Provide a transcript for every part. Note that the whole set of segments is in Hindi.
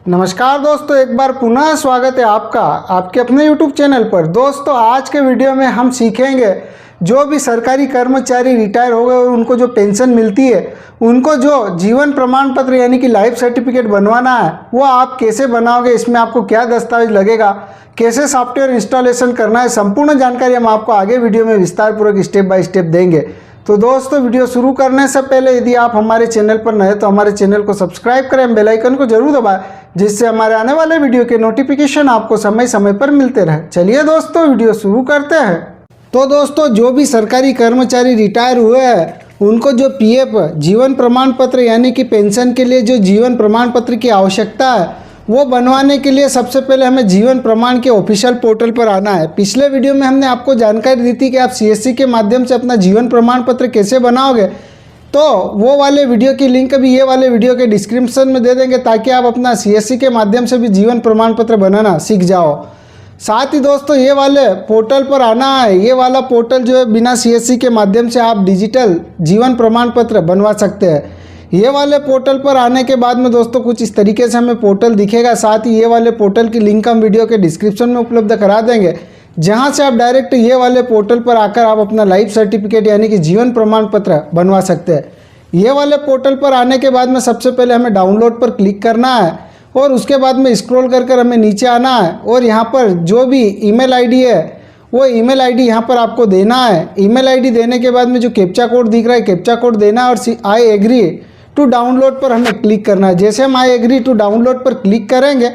नमस्कार दोस्तों, एक बार पुनः स्वागत है आपका आपके अपने YouTube चैनल पर। दोस्तों, आज के वीडियो में हम सीखेंगे जो भी सरकारी कर्मचारी रिटायर हो गए और उनको जो पेंशन मिलती है, उनको जो जीवन प्रमाण पत्र यानी कि लाइफ सर्टिफिकेट बनवाना है, वो आप कैसे बनाओगे, इसमें आपको क्या दस्तावेज लगेगा, कैसे सॉफ्टवेयर इंस्टॉलेशन करना है, संपूर्ण जानकारी हम आपको आगे वीडियो में विस्तारपूर्वक स्टेप बाय स्टेप देंगे। तो दोस्तों, वीडियो शुरू करने से पहले यदि आप हमारे चैनल पर नए तो हमारे चैनल को सब्सक्राइब करें, बेल आइकन को जरूर दबाएं, जिससे हमारे आने वाले वीडियो के नोटिफिकेशन आपको समय समय पर मिलते रहे। चलिए दोस्तों, वीडियो शुरू करते हैं। तो दोस्तों, जो भी सरकारी कर्मचारी रिटायर हुए हैं, उनको जो पीएफ जीवन प्रमाण पत्र यानी कि पेंशन के लिए जो जीवन प्रमाण पत्र की आवश्यकता है, वो बनवाने के लिए सबसे पहले हमें जीवन प्रमाण के ऑफिशियल पोर्टल पर आना है। पिछले वीडियो में हमने आपको जानकारी दी थी कि आप सीएससी के माध्यम से अपना जीवन प्रमाण पत्र कैसे बनाओगे, तो वो वाले वीडियो की लिंक भी ये वाले वीडियो के डिस्क्रिप्शन में दे देंगे, ताकि आप अपना सीएससी के माध्यम से भी जीवन प्रमाण पत्र बनाना सीख जाओ। साथ ही दोस्तों, ये वाले पोर्टल पर आना है। ये वाला पोर्टल जो है, बिना सीएससी के माध्यम से आप डिजिटल जीवन प्रमाण पत्र बनवा सकते हैं। ये वाले पोर्टल पर आने के बाद में दोस्तों कुछ इस तरीके से हमें पोर्टल दिखेगा। साथ ही ये वाले पोर्टल की लिंक हम वीडियो के डिस्क्रिप्शन में उपलब्ध करा देंगे, जहां से आप डायरेक्ट ये वाले पोर्टल पर आकर आप अपना लाइफ सर्टिफिकेट यानी कि जीवन प्रमाण पत्र बनवा सकते हैं। ये वाले पोर्टल पर आने के बाद में सबसे पहले हमें डाउनलोड पर क्लिक करना है और उसके बाद में स्क्रॉल कर हमें नीचे आना है और यहाँ पर जो भी ईमेल आईडी है, वो ईमेल आईडी यहाँ पर आपको देना है। ईमेल आईडी देने के बाद में जो कैप्चा कोड दिख रहा है, कैप्चा कोड देना है और आई एग्री टू डाउनलोड पर हमें क्लिक करना है। जैसे हम आई एग्री टू डाउनलोड पर क्लिक करेंगे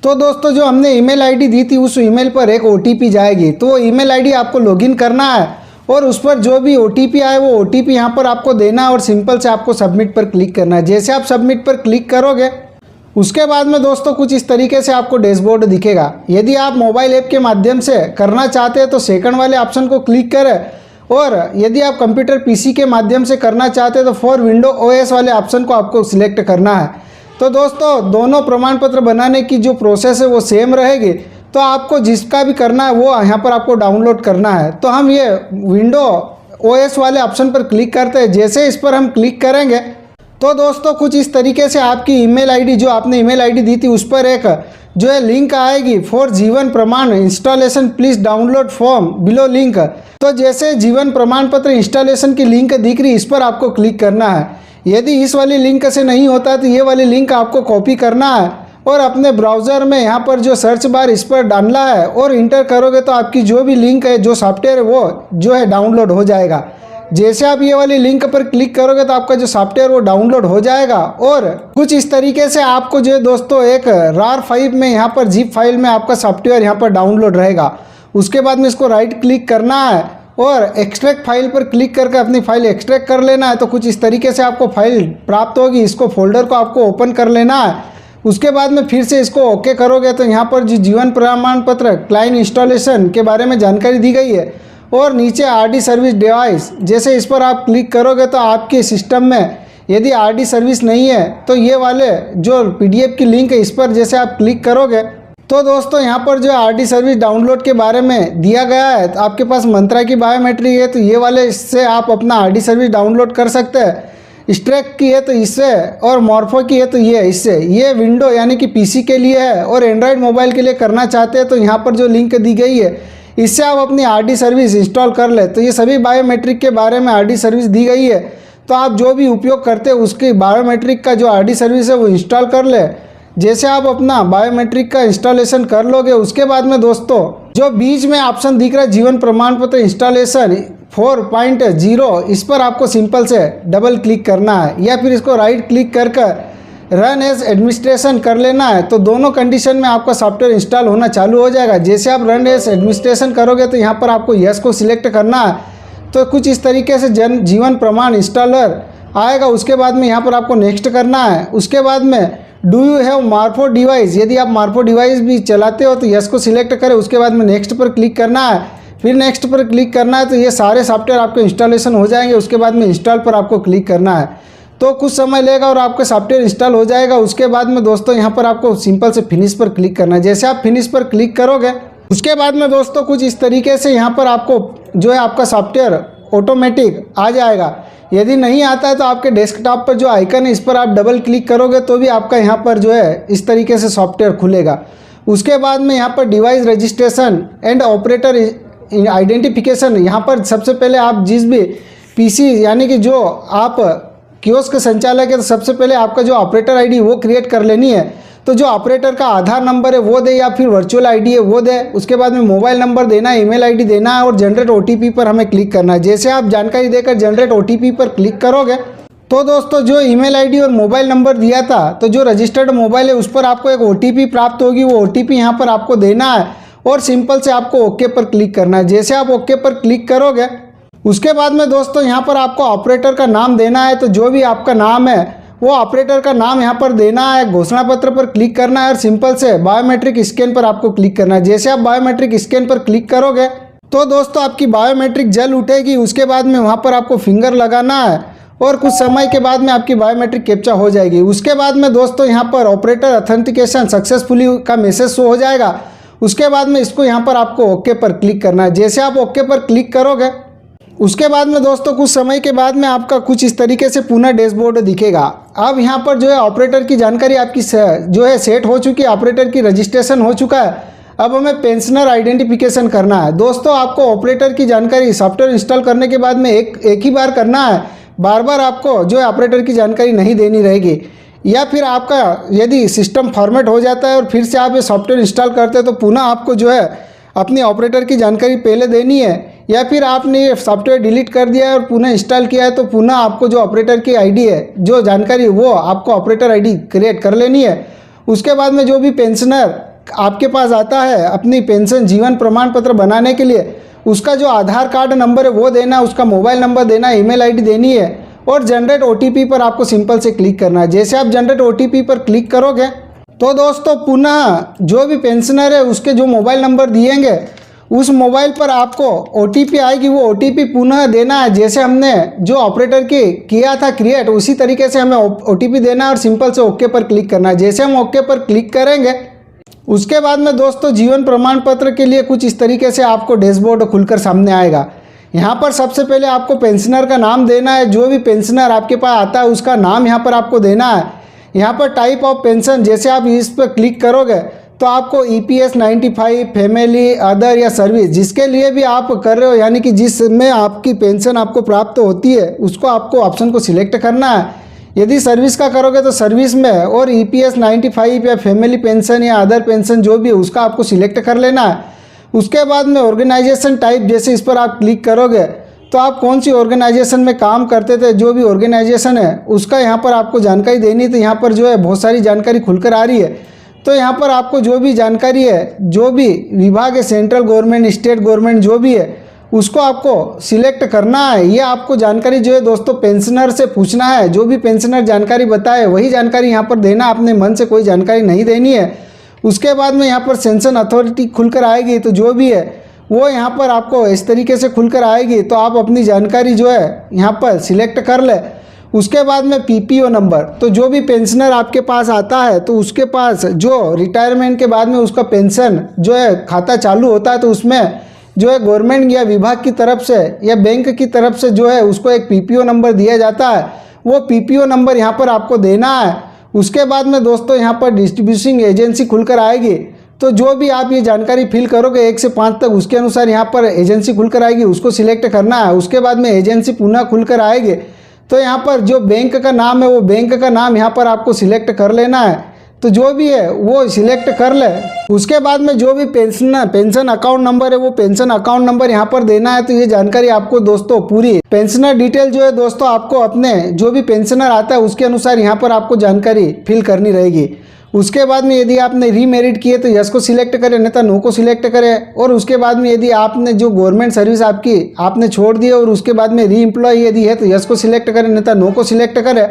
तो दोस्तों, जो हमने ईमेल आईडी दी थी, उस ईमेल पर एक ओटीपी जाएगी। तो वो ईमेल आईडी आपको लॉगिन करना है और उस पर जो भी ओटीपी आए, वो ओटीपी यहाँ पर आपको देना है और सिंपल से आपको सबमिट पर क्लिक करना है। जैसे आप सबमिट पर क्लिक करोगे, उसके बाद में दोस्तों कुछ इस तरीके से आपको डैशबोर्ड दिखेगा। यदि आप मोबाइल ऐप के माध्यम से करना चाहते हैं तो सेकंड वाले ऑप्शन को क्लिक करें, और यदि आप कंप्यूटर पीसी के माध्यम से करना चाहते हैं तो फॉर विंडो ओएस वाले ऑप्शन को आपको सिलेक्ट करना है। तो दोस्तों, दोनों प्रमाण पत्र बनाने की जो प्रोसेस है वो सेम रहेगी। तो आपको जिसका भी करना है वो यहाँ पर आपको डाउनलोड करना है। तो हम ये विंडो ओएस वाले ऑप्शन पर क्लिक करते हैं। जैसे इस पर हम क्लिक करेंगे तो दोस्तों कुछ इस तरीके से आपकी ईमेल आईडी, जो आपने ईमेल आईडी दी थी, उस पर एक जो है लिंक आएगी, फॉर जीवन प्रमाण installation please download form below link. तो जैसे जीवन प्रमाण पत्र इंस्टॉलेशन की लिंक दिख रही, इस पर आपको क्लिक करना है। यदि इस वाली लिंक से नहीं होता तो ये वाली लिंक आपको कॉपी करना है और अपने ब्राउज़र में यहाँ पर जो सर्च बार, इस पर डालना है और इंटर करोगे तो आपकी जो भी लिंक है, जो सॉफ्टवेयर है, वो जो है डाउनलोड हो जाएगा। जैसे आप ये वाली लिंक पर क्लिक करोगे तो आपका जो सॉफ्टवेयर वो डाउनलोड हो जाएगा और कुछ इस तरीके से आपको जो है दोस्तों एक RAR 5 में, यहाँ पर जिप फाइल में आपका सॉफ्टवेयर यहाँ पर डाउनलोड रहेगा। उसके बाद में इसको राइट क्लिक करना है और एक्सट्रैक्ट फाइल पर क्लिक करके अपनी फाइल एक्सट्रैक्ट कर लेना है। तो कुछ इस तरीके से आपको फाइल प्राप्त होगी। इसको फोल्डर को आपको ओपन कर लेना है। उसके बाद में फिर से इसको ओके करोगे तो यहाँ पर जो जीवन प्रमाण पत्र क्लाइंट इंस्टॉलेशन के बारे में जानकारी दी गई है और नीचे आरडी सर्विस डिवाइस, जैसे इस पर आप क्लिक करोगे तो आपके सिस्टम में यदि आरडी सर्विस नहीं है तो ये वाले जो पीडीएफ की लिंक है, इस पर जैसे आप क्लिक करोगे तो दोस्तों यहाँ पर जो आरडी सर्विस डाउनलोड के बारे में दिया गया है, तो आपके पास मंत्रा की बायोमेट्रिक है तो ये वाले इससे आप अपना आरडी सर्विस डाउनलोड कर सकते हैं। स्ट्रैक की है तो इससे, और मॉर्फो की है तो ये इससे। ये विंडो यानी कि पीसी के लिए है और एंड्रॉयड मोबाइल के लिए करना चाहते हैं तो यहाँ पर जो लिंक दी गई है, इससे आप अपनी आरडी सर्विस इंस्टॉल कर ले। तो ये सभी बायोमेट्रिक के बारे में आरडी सर्विस दी गई है, तो आप जो भी उपयोग करते हैं उसकी बायोमेट्रिक का जो आरडी सर्विस है वो इंस्टॉल कर ले। जैसे आप अपना बायोमेट्रिक का इंस्टॉलेशन कर लोगे, उसके बाद में दोस्तों जो बीच में ऑप्शन दिख रहा है जीवन प्रमाण पत्र इंस्टॉलेशन 4.0, इस पर आपको सिंपल से डबल क्लिक करना है या फिर इसको राइट क्लिक कर रन एज एडमिनिस्ट्रेशन कर लेना है। तो दोनों कंडीशन में आपका सॉफ्टवेयर इंस्टॉल होना चालू हो जाएगा। जैसे आप रन एज एडमिनिस्ट्रेशन करोगे तो यहाँ पर आपको यस को सिलेक्ट करना है। तो कुछ इस तरीके से जीवन प्रमाण इंस्टॉलर आएगा। उसके बाद में यहाँ पर आपको नेक्स्ट करना है। उसके बाद में डू यू हैव मार्फो डिवाइस, यदि आप मार्फो डिवाइस भी चलाते हो तो यस को सिलेक्ट करें। उसके बाद में नेक्स्ट पर क्लिक करना है, फिर नेक्स्ट पर क्लिक करना है। तो ये सारे सॉफ्टवेयर आपके इंस्टॉलेशन हो जाएंगे। उसके बाद में इंस्टॉल पर आपको क्लिक करना है। तो कुछ समय लेगा और आपका सॉफ्टवेयर इंस्टॉल हो जाएगा। उसके बाद में दोस्तों यहाँ पर आपको सिंपल से फिनिश पर क्लिक करना है। जैसे आप फिनिश पर क्लिक करोगे, उसके बाद में दोस्तों कुछ इस तरीके से यहाँ पर आपको जो है आपका सॉफ्टवेयर ऑटोमेटिक आ जाएगा। यदि नहीं आता है तो आपके डेस्कटॉप पर जो आइकन है इस पर आप डबल क्लिक करोगे तो भी आपका यहाँ पर जो है इस तरीके से सॉफ्टवेयर खुलेगा। उसके बाद में यहाँ पर device registration and operator identification, यहाँ पर सबसे पहले आप जिस भी पीसी यानी कि जो आप कियोस्क संचालक है तो सबसे पहले आपका जो ऑपरेटर आईडी वो क्रिएट कर लेनी है। तो जो ऑपरेटर का आधार नंबर है वो दे या फिर वर्चुअल आईडी है वो दे। उसके बाद में मोबाइल नंबर देना है, ईमेल आईडी देना है और जनरेट ओटीपी पर हमें क्लिक करना है। जैसे आप जानकारी देकर जनरेट ओटीपी पर क्लिक करोगे तो दोस्तों जो ईमेल आईडी और मोबाइल नंबर दिया था तो जो रजिस्टर्ड मोबाइल है उस पर आपको एक ओटीपी प्राप्त होगी। वो ओटीपी यहाँ पर आपको देना है और सिंपल से आपको ओके पर क्लिक करना है। जैसे आप ओके पर क्लिक करोगे उसके बाद में दोस्तों यहाँ पर आपको ऑपरेटर का नाम देना है। तो जो भी आपका नाम है वो ऑपरेटर का नाम यहाँ पर देना है। घोषणा पत्र पर क्लिक करना है और सिंपल से बायोमेट्रिक स्कैन पर आपको क्लिक करना है। जैसे आप बायोमेट्रिक स्कैन पर क्लिक करोगे तो दोस्तों आपकी बायोमेट्रिक जल उठेगी। उसके बाद में वहाँ पर आपको फिंगर लगाना है और कुछ समय के बाद में आपकी बायोमेट्रिक कैप्चा हो जाएगी। उसके बाद में दोस्तों यहाँ पर ऑपरेटर ऑथेंटिकेशन सक्सेसफुली का मैसेज शो हो जाएगा। उसके बाद में इसको यहाँ पर आपको ओके पर क्लिक करना है। जैसे आप ओके पर क्लिक करोगे उसके बाद में दोस्तों कुछ समय के बाद में आपका कुछ इस तरीके से पुनः डैशबोर्ड दिखेगा। अब यहाँ पर जो है ऑपरेटर की जानकारी आपकी जो है सेट हो चुकी है, ऑपरेटर की रजिस्ट्रेशन हो चुका है। अब हमें पेंशनर आइडेंटिफिकेशन करना है। दोस्तों आपको ऑपरेटर की जानकारी सॉफ्टवेयर इंस्टॉल करने के बाद में एक ही बार करना है, बार बार आपको जो है ऑपरेटर की जानकारी नहीं देनी रहेगी। या फिर आपका यदि सिस्टम फॉर्मेट हो जाता है और फिर से आप ये सॉफ्टवेयर इंस्टॉल करते हैं तो पुनः आपको जो है अपनी ऑपरेटर की जानकारी पहले देनी है। या फिर आपने ये सॉफ्टवेयर डिलीट कर दिया है और पुनः इंस्टॉल किया है तो पुनः आपको जो ऑपरेटर की आईडी है जो जानकारी वो आपको ऑपरेटर आईडी क्रिएट कर लेनी है। उसके बाद में जो भी पेंशनर आपके पास आता है अपनी पेंशन जीवन प्रमाण पत्र बनाने के लिए उसका जो आधार कार्ड नंबर है वो देना, उसका मोबाइल नंबर देना, ईमेल आईडी देनी है और जनरेट ओटीपी पर आपको सिंपल से क्लिक करना है। जैसे आप जनरेट ओटीपी पर क्लिक करोगे तो दोस्तों पुनः जो भी पेंशनर है उसके जो मोबाइल नंबर दिएंगे उस मोबाइल पर आपको ओटीपी आएगी। वो ओटीपी पुनः देना है। जैसे हमने जो ऑपरेटर की किया था क्रिएट उसी तरीके से हमें ओटीपी देना है और सिंपल से ओके पर क्लिक करना है। जैसे हम ओके पर क्लिक करेंगे उसके बाद में दोस्तों जीवन प्रमाण पत्र के लिए कुछ इस तरीके से आपको डैशबोर्ड खुलकर सामने आएगा। यहाँ पर सबसे पहले आपको पेंशनर का नाम देना है। जो भी पेंशनर आपके पास आता है उसका नाम यहाँ पर आपको देना है। यहाँ पर टाइप ऑफ पेंशन जैसे आप इस पर क्लिक करोगे तो आपको EPS 95 फैमिली अदर या सर्विस जिसके लिए भी आप कर रहे हो यानी कि जिसमें आपकी पेंशन आपको प्राप्त होती है उसको आपको ऑप्शन को सिलेक्ट करना है। यदि सर्विस का करोगे तो सर्विस में और EPS 95 या फैमिली पेंशन या अदर पेंशन जो भी है उसका आपको सिलेक्ट कर लेना है। उसके बाद में ऑर्गेनाइजेशन टाइप जैसे इस पर आप क्लिक करोगे तो आप कौन सी ऑर्गेनाइजेशन में काम करते थे जो भी ऑर्गेनाइजेशन है उसका यहाँ पर आपको जानकारी देनी। तो यहाँ पर जो है बहुत सारी जानकारी खुलकर आ रही है। तो यहाँ पर आपको जो भी जानकारी है जो भी विभाग है सेंट्रल गवर्नमेंट स्टेट गवर्नमेंट जो भी है उसको आपको सिलेक्ट करना है। ये आपको जानकारी जो है दोस्तों पेंशनर से पूछना है। जो भी पेंशनर जानकारी बताए वही जानकारी यहाँ पर देना, अपने मन से कोई जानकारी नहीं देनी है। उसके बाद में यहाँ पर सेंशन अथॉरिटी खुलकर आएगी तो जो भी है वो यहाँ पर आपको इस तरीके से खुलकर आएगी। तो आप अपनी जानकारी जो है यहाँ पर सिलेक्ट कर ले। उसके बाद में PPO नंबर, तो जो भी पेंशनर आपके पास आता है तो उसके पास जो रिटायरमेंट के बाद में उसका पेंशन जो है खाता चालू होता है तो उसमें जो है गवर्नमेंट या विभाग की तरफ से या बैंक की तरफ से जो है उसको एक PPO नंबर दिया जाता है। वो PPO नंबर यहाँ पर आपको देना है। उसके बाद में दोस्तों यहाँ पर डिस्ट्रीब्यूशन एजेंसी खुलकर आएगी। तो जो भी आप ये जानकारी फिल करोगे 1 से 5 तक उसके अनुसार यहाँ पर एजेंसी खुलकर आएगी, उसको सिलेक्ट करना है। उसके बाद में एजेंसी पुनः खुलकर आएगी तो यहाँ पर जो बैंक का नाम है वो बैंक का नाम यहाँ पर आपको सिलेक्ट कर लेना है। तो जो भी है वो सिलेक्ट कर ले। उसके बाद में जो भी पेंशन अकाउंट नंबर है वो पेंशन अकाउंट नंबर यहाँ पर देना है। तो ये जानकारी आपको दोस्तों पूरी पेंशनर डिटेल जो है दोस्तों आपको अपने जो भी पेंशनर आता है उसके अनुसार यहाँ पर आपको जानकारी फिल करनी रहेगी। उसके बाद में यदि आपने रीमेरिट किए तो यस को सिलेक्ट करें, नहीं तो नो को सिलेक्ट करें। और उसके बाद में यदि आपने जो गवर्नमेंट सर्विस आपकी आपने छोड़ दी और उसके बाद में री एम्प्लॉय यदि है तो यस को सिलेक्ट करें, नहीं तो नो को सिलेक्ट करें।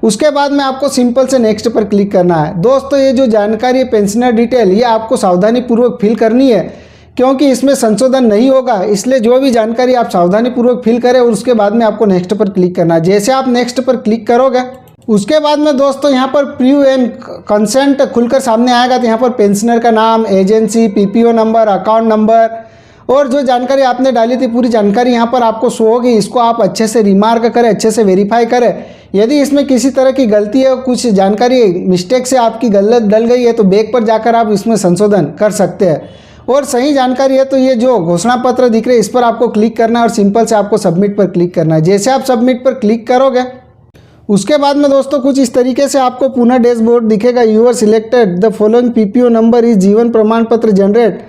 उसके बाद में आपको सिंपल से नेक्स्ट पर क्लिक करना है। दोस्तों ये जो जानकारी है पेंशनर डिटेल ये आपको सावधानीपूर्वक फिल करनी है क्योंकि इसमें संशोधन नहीं होगा, इसलिए जो भी जानकारी आप सावधानीपूर्वक फिल करें और उसके बाद में आपको नेक्स्ट पर क्लिक करना है। जैसे आप नेक्स्ट पर क्लिक करोगे उसके बाद में दोस्तों यहाँ पर प्रीव्यू एंड कंसेंट खुलकर सामने आएगा। तो यहाँ पर पेंशनर का नाम, agency, PPO number, account number और जो जानकारी आपने डाली थी पूरी जानकारी यहाँ पर आपको शो होगी। इसको आप अच्छे से रिमार्क करें, अच्छे से वेरीफाई करें। यदि इसमें किसी तरह की गलती है, कुछ जानकारी मिस्टेक से आपकी गलत डल गई है तो बैक पर जाकर आप इसमें संशोधन कर सकते हैं। और सही जानकारी है तो ये जो घोषणा पत्र दिख रहे हैं इस पर आपको क्लिक करना है और सिंपल से आपको सबमिट पर क्लिक करना है। जैसे आप सबमिट पर क्लिक करोगे उसके बाद में दोस्तों कुछ इस तरीके से आपको पुनः डैशबोर्ड दिखेगा। Your selected the following PPO number is जीवन प्रमाण पत्र जनरेट।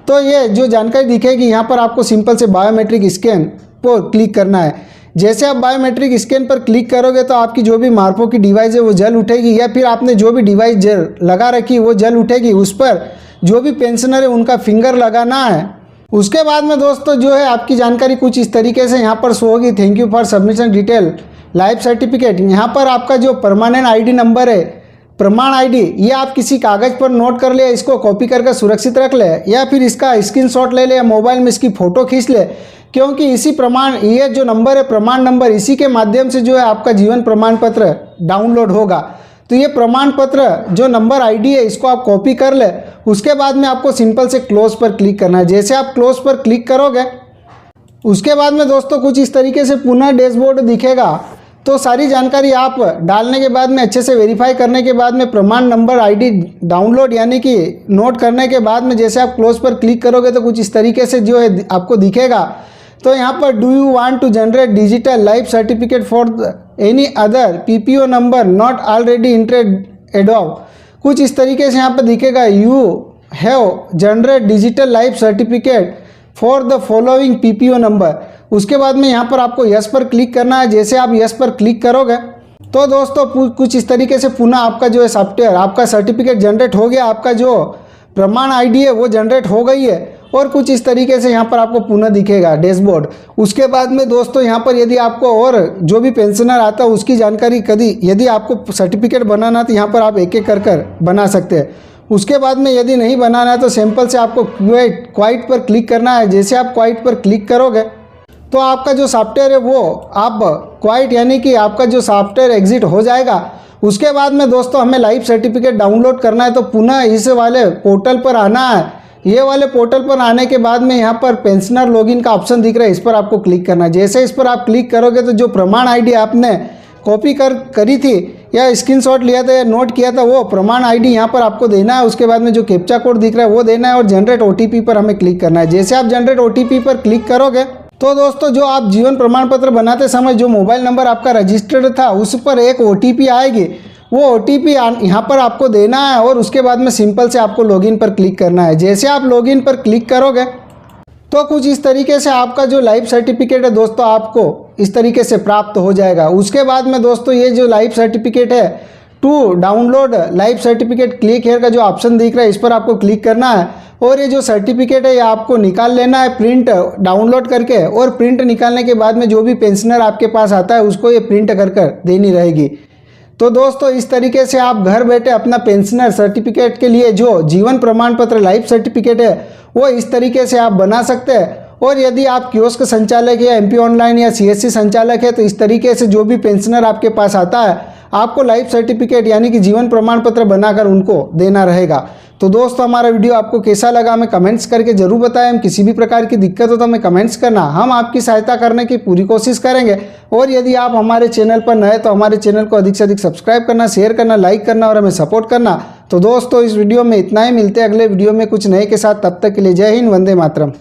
तो ये जो जानकारी दिखेगी यहाँ पर आपको सिंपल से बायोमेट्रिक स्कैन पर क्लिक करना है। जैसे आप बायोमेट्रिक स्कैन पर क्लिक करोगे तो आपकी जो भी मार्फो की डिवाइस है वो जल उठेगी, या फिर आपने जो भी डिवाइस जल लगा रखी वो जल उठेगी। उस पर जो भी पेंशनर है उनका फिंगर लगाना है। उसके बाद में दोस्तों जो है आपकी जानकारी कुछ इस तरीके से यहाँ पर शो होगी। Thank you for submission detail life certificate. यहाँ पर आपका जो परमानेंट आईडी नंबर है, प्रमाण आईडी, ये आप किसी कागज़ पर नोट कर ले, इसको कॉपी करके सुरक्षित रख ले, या फिर इसका स्क्रीनशॉट ले ले या मोबाइल में इसकी फ़ोटो खींच ले, क्योंकि इसी प्रमाण, ये जो नंबर है प्रमाण नंबर, इसी के माध्यम से जो है आपका जीवन प्रमाण पत्र डाउनलोड होगा। तो ये प्रमाण पत्र जो नंबर आईडी है इसको आप कॉपी कर ले। उसके बाद में आपको सिंपल से क्लोज पर क्लिक करना है। जैसे आप क्लोज पर क्लिक करोगे उसके बाद में दोस्तों कुछ इस तरीके से पुनः डैशबोर्ड दिखेगा। तो सारी जानकारी आप डालने के बाद में अच्छे से वेरीफाई करने के बाद में प्रमाण नंबर आईडी डाउनलोड यानी कि नोट करने के बाद में जैसे आप क्लोज पर क्लिक करोगे तो कुछ इस तरीके से जो है आपको दिखेगा। तो यहाँ पर do you want to generate digital life certificate for any other PPO number not already entered above, कुछ इस तरीके से यहाँ पर दिखेगा। You have generate digital life certificate for the following PPO number. उसके बाद में यहाँ पर आपको यस पर क्लिक करना है। जैसे आप यस पर क्लिक करोगे तो दोस्तों कुछ इस तरीके से पुनः आपका जो है सॉफ्टवेयर, आपका सर्टिफिकेट जनरेट हो गया, आपका जो प्रमाण आईडी है वो जनरेट हो गई है। और कुछ इस तरीके से यहाँ पर आपको पुनः दिखेगा डैशबोर्ड। उसके बाद में दोस्तों यहाँ पर यदि आपको और जो भी पेंशनर आता है उसकी जानकारी यदि आपको सर्टिफिकेट बनाना तो यहाँ पर आप एक एक कर बना सकते हैं। उसके बाद में यदि नहीं बनाना है तो सिंपल से आपको क्वाइट पर क्लिक करना है। जैसे आप क्वाइट पर क्लिक करोगे तो आपका जो सॉफ्टवेयर है वो आप क्वाइट यानी कि आपका जो सॉफ्टवेयर एग्जिट हो जाएगा। उसके बाद में दोस्तों हमें लाइफ सर्टिफिकेट डाउनलोड करना है तो पुनः इस वाले पोर्टल पर आना है। ये वाले पोर्टल पर आने के बाद में यहाँ पर पेंशनर लॉगिन का ऑप्शन दिख रहा है, इस पर आपको क्लिक करना है। जैसे इस पर आप क्लिक करोगे तो जो प्रमाण आईडी आपने कॉपी करी थी या स्क्रीनशॉट लिया था या नोट किया था वो प्रमाण आईडी यहाँ पर आपको देना है। उसके बाद में जो कैप्चा कोड दिख रहा है वो देना है और जनरेट ओटीपी पर हमें क्लिक करना है। जैसे आप जनरेट ओटीपी पर क्लिक करोगे तो दोस्तों जो आप जीवन प्रमाण पत्र बनाते समय जो मोबाइल नंबर आपका रजिस्टर्ड था उस पर एक ओटीपी आएगी, वो ओटीपी यहाँ पर आपको देना है और उसके बाद में सिंपल से आपको लॉगिन पर क्लिक करना है। जैसे आप लॉगिन पर क्लिक करोगे तो कुछ इस तरीके से आपका जो लाइफ सर्टिफिकेट है दोस्तों आपको इस तरीके से प्राप्त हो जाएगा। उसके बाद में दोस्तों ये जो लाइफ सर्टिफिकेट है to download life certificate click here का जो ऑप्शन दिख रहा है इस पर आपको क्लिक करना है और ये जो सर्टिफिकेट है ये आपको निकाल लेना है प्रिंट डाउनलोड करके। और प्रिंट निकालने के बाद में जो भी पेंशनर आपके पास आता है उसको ये प्रिंट कर देनी रहेगी। तो दोस्तों इस तरीके से आप घर बैठे अपना पेंशनर सर्टिफिकेट के लिए जो जीवन प्रमाण पत्र लाइफ सर्टिफिकेट है वो इस तरीके से आप बना सकते हैं। और यदि आप कियोस्क संचालक या एमपी ऑनलाइन या सीएससी संचालक है तो इस तरीके से जो भी पेंशनर आपके पास आता है आपको लाइफ सर्टिफिकेट यानी कि जीवन प्रमाण पत्र बनाकर उनको देना रहेगा। तो दोस्तों हमारा वीडियो आपको कैसा लगा हमें कमेंट्स करके जरूर बताएं। हम किसी भी प्रकार की दिक्कत हो तो हमें कमेंट्स करना, हम आपकी सहायता करने की पूरी कोशिश करेंगे। और यदि आप हमारे चैनल पर नए तो हमारे चैनल को अधिक से अधिक सब्सक्राइब करना, शेयर करना, लाइक करना और हमें सपोर्ट करना। तो दोस्तों इस वीडियो में इतना ही, मिलते हैं अगले वीडियो में कुछ नए के साथ। तब तक के लिए जय हिंद, वंदे मातरम।